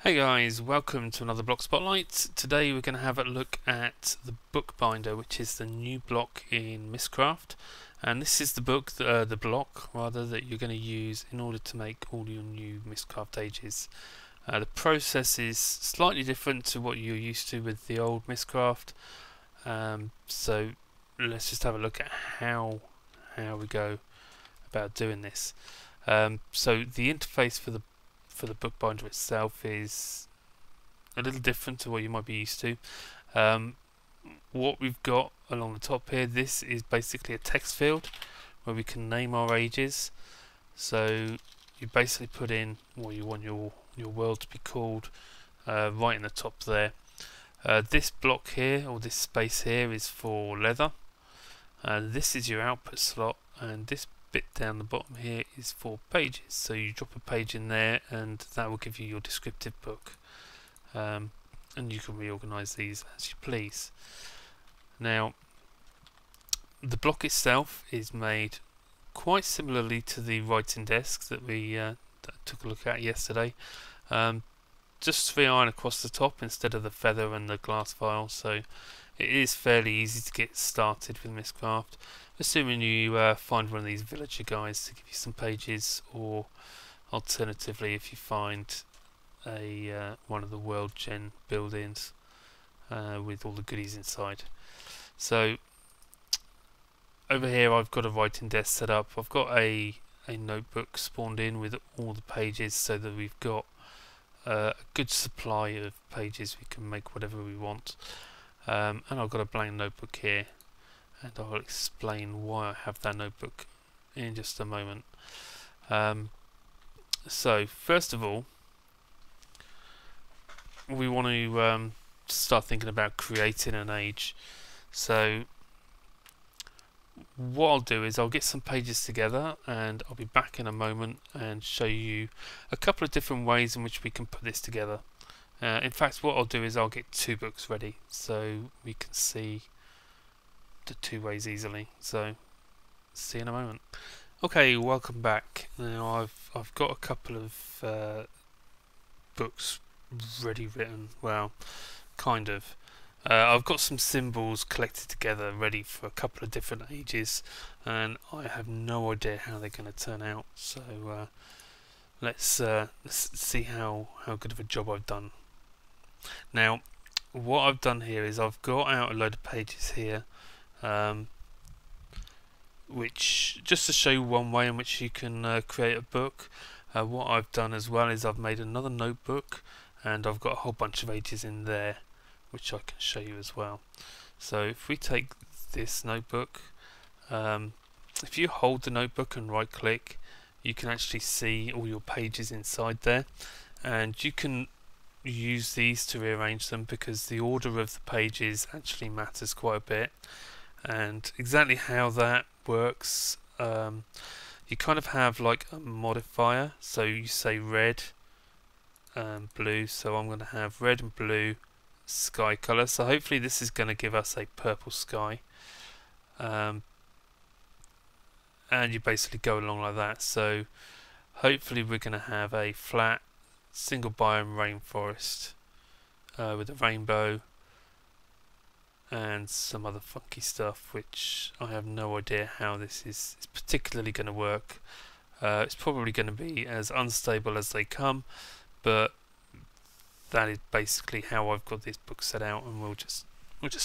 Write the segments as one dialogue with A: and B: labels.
A: Hey guys, welcome to another block spotlight. Today we're going to have a look at the Bookbinder, which is the new block in Mystcraft, and this is the block that you're going to use in order to make all your new Mystcraft ages. The process is slightly different to what you're used to with the old Mystcraft, so let's just have a look at how we go about doing this. So the interface for the Bookbinder itself is a little different to what you might be used to. What we've got along the top here, this is basically a text field where we can name our ages. So you basically put in what you want your world to be called right in the top there. This block here, or this space here, is for leather. This is your output slot, and this bit down the bottom here is for pages. So you drop a page in there and that will give you your descriptive book, and you can reorganize these as you please. Now the block itself is made quite similarly to the writing desk that we took a look at yesterday, just 3 iron across the top instead of the feather and the glass file, so it is fairly easy to get started with Mystcraft, assuming you find one of these villager guys to give you some pages, or alternatively if you find a one of the world gen buildings with all the goodies inside. So over here I've got a writing desk set up. I've got a notebook spawned in with all the pages so that we've got a good supply of pages. We can make whatever we want. And I've got a blank notebook here, and I'll explain why I have that notebook in just a moment. So first of all, we want to start thinking about creating an age. So what I'll do is I'll get some pages together and I'll be back in a moment and show you a couple of different ways in which we can put this together. In fact, what I'll do is I'll get 2 books ready so we can see the 2 ways easily. So see you in a moment. Okay, welcome back. Now I've got a couple of books ready written. Well, kind of. I've got some symbols collected together ready for a couple of different ages, and I have no idea how they're going to turn out. So let's see how good of a job I've done. Now what I've done here is I've got out a load of pages here, which just to show you one way in which you can create a book. What I've done as well is I've made another notebook and I've got a whole bunch of ages in there which I can show you as well. So if we take this notebook, if you hold the notebook and right click, you can actually see all your pages inside there, and you can use these to rearrange them because the order of the pages actually matters quite a bit. And exactly how that works, you kind of have like a modifier. So you say red and blue, so I'm going to have red and blue sky color. So hopefully this is going to give us a purple sky, and you basically go along like that. So hopefully we're going to have a flat single biome rainforest with a rainbow and some other funky stuff, which I have no idea how this is particularly going to work. It's probably going to be as unstable as they come, but that is basically how I've got this book set out, and we'll just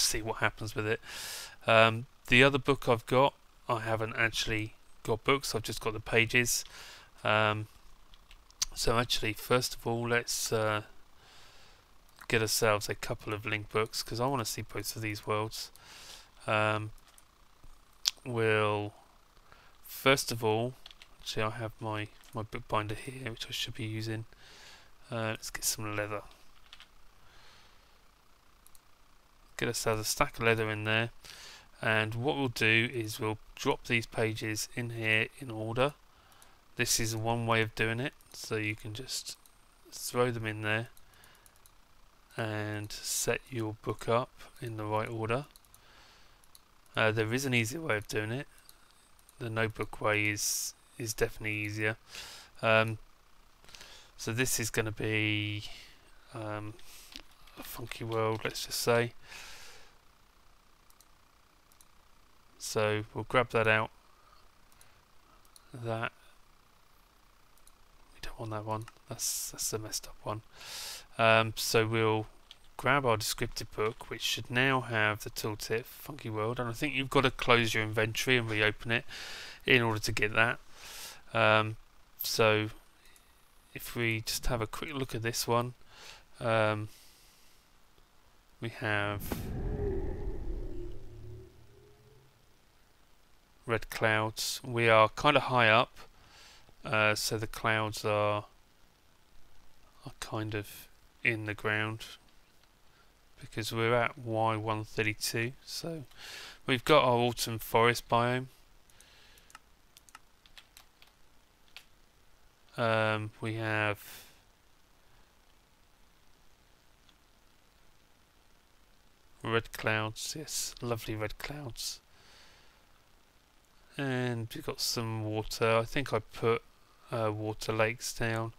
A: see what happens with it. The other book I've got, I haven't actually got books, I've just got the pages. So actually, first of all, let's get ourselves a couple of link books because I want to see both of these worlds. We'll first of all, actually I have my bookbinder here which I should be using. Let's get some leather. Get ourselves a stack of leather in there, and what we'll do is we'll drop these pages in here in order. This is one way of doing it, so you can just throw them in there and set your book up in the right order. There is an easier way of doing it. The notebook way is definitely easier. So this is going to be a funky world, let's just say. So we'll grab that out. That we don't want that one. That's the messed up one. So we'll grab our descriptive book, which should now have the tooltip Funky World, and I think you've got to close your inventory and reopen it in order to get that. So if we just have a quick look at this one, we have red clouds. We are kind of high up, so the clouds are kind of in the ground because we're at Y132. So we've got our autumn forest biome. We have red clouds, yes, lovely red clouds. And we've got some water. I think I put water lakes down.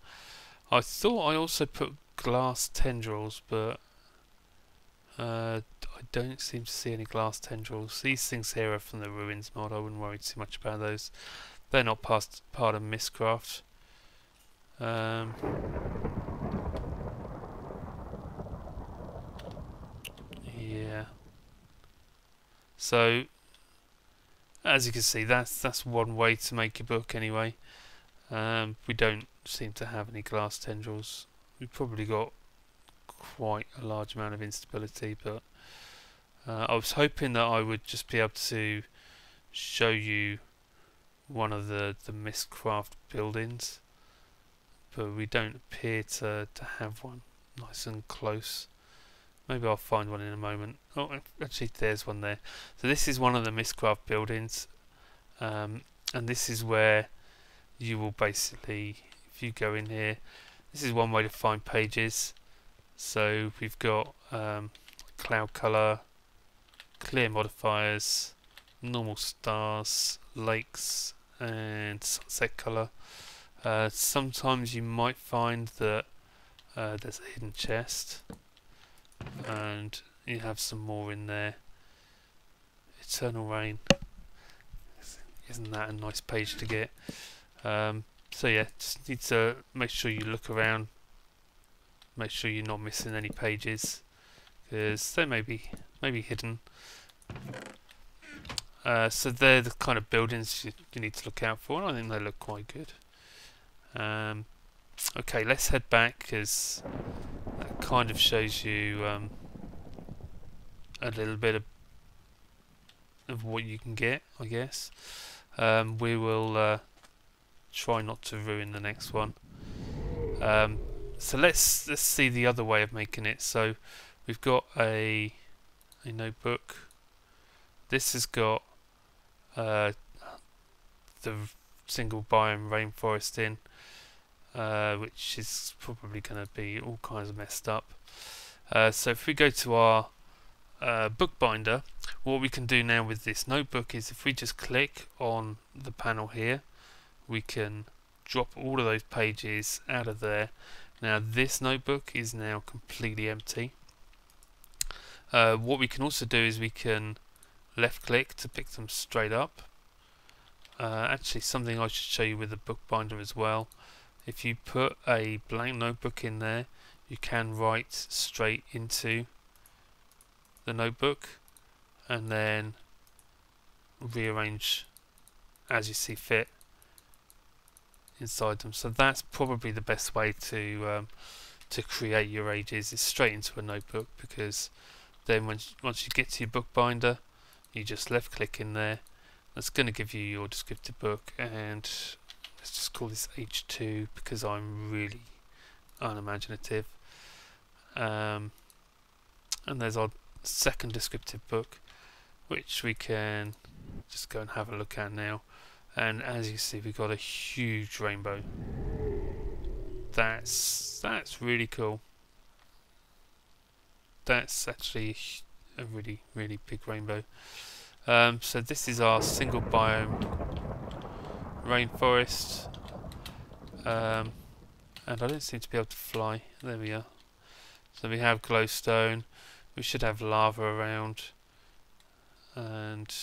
A: I thought I also put glass tendrils, but I don't seem to see any glass tendrils. These things here are from the ruins mod. I wouldn't worry too much about those. They're not part of Mystcraft. Yeah. So as you can see, that's one way to make your book anyway. We don't seem to have any glass tendrils. We've probably got quite a large amount of instability, but I was hoping that I would just be able to show you one of the Mystcraft buildings, but we don't appear to have one nice and close. Maybe I'll find one in a moment. Oh, actually there's one there. So this is one of the Mystcraft buildings, and this is where you will basically, if you go in here, this is one way to find pages. So we've got cloud color, clear modifiers, normal stars, lakes, and sunset color. Sometimes you might find that there's a hidden chest, and you have some more in there. Eternal Rain, isn't that a nice page to get? So yeah, just need to make sure you look around, make sure you're not missing any pages, because they may be hidden. So they're the kind of buildings you need to look out for, and I think they look quite good. Okay, let's head back, because that kind of shows you a little bit of what you can get, I guess. We will try not to ruin the next one. So let's see the other way of making it. So we've got a notebook. This has got the single biome rainforest in, which is probably going to be all kinds of messed up. So if we go to our bookbinder, what we can do now with this notebook is if we just click on the panel here, we can drop all of those pages out of there. Now this notebook is now completely empty. What we can also do is we can left click to pick them straight up. Actually, something I should show you with the bookbinder as well. If you put a blank notebook in there, you can write straight into the notebook and then rearrange as you see fit inside them. So that's probably the best way to create your ages, is straight into a notebook, because then once you get to your bookbinder, you just left click in there. That's going to give you your descriptive book, and let's just call this H2 because I'm really unimaginative. And there's our second descriptive book, which we can just go and have a look at now. And as you see, we've got a huge rainbow. That's really cool. That's actually a really big rainbow. So this is our single biome rainforest, and I don't seem to be able to fly. There we are. So we have glowstone, we should have lava around, and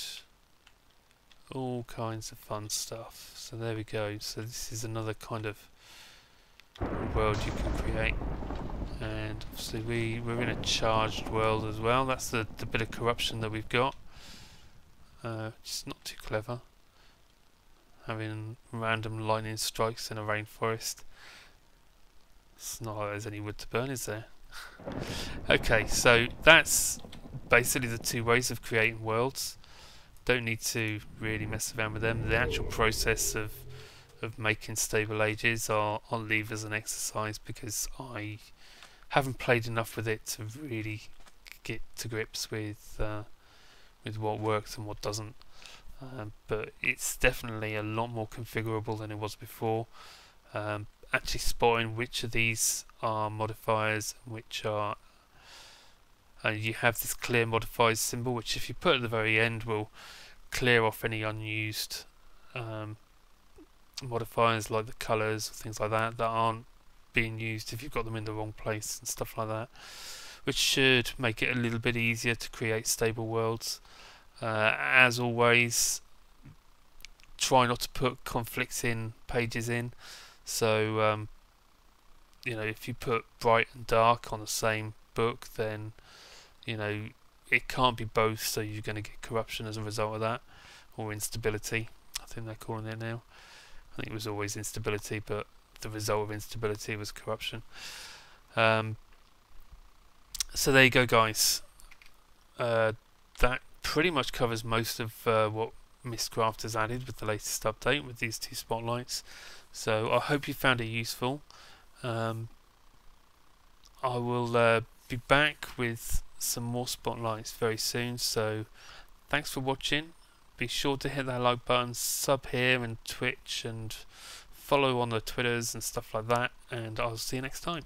A: all kinds of fun stuff. So there we go. So this is another kind of world you can create. And obviously we're in a charged world as well. That's the bit of corruption that we've got. It's not too clever, having random lightning strikes in a rainforest. It's not like there's any wood to burn, is there? Okay, so that's basically the two ways of creating worlds. Don't need to really mess around with them. The actual process of making stable ages I'll leave as an exercise, because I haven't played enough with it to really get to grips with what works and what doesn't. But it's definitely a lot more configurable than it was before. Actually spotting which of these are modifiers and which are you have this clear modifiers symbol, which if you put at the very end will clear off any unused modifiers like the colours, things like that aren't being used if you've got them in the wrong place and stuff like that, which should make it a little bit easier to create stable worlds. As always, try not to put conflicting pages in. So you know, if you put bright and dark on the same book, then you know it can't be both, so you're going to get corruption as a result of that, or instability. I think they're calling it now. I think it was always instability, but the result of instability was corruption. So there you go, guys. That pretty much covers most of what Mystcraft has added with the latest update with these two spotlights. So I hope you found it useful. I will be back with some more spotlights very soon, so thanks for watching. Be sure to hit that like button, sub here and Twitch, and follow on the Twitters and stuff like that, and I'll see you next time.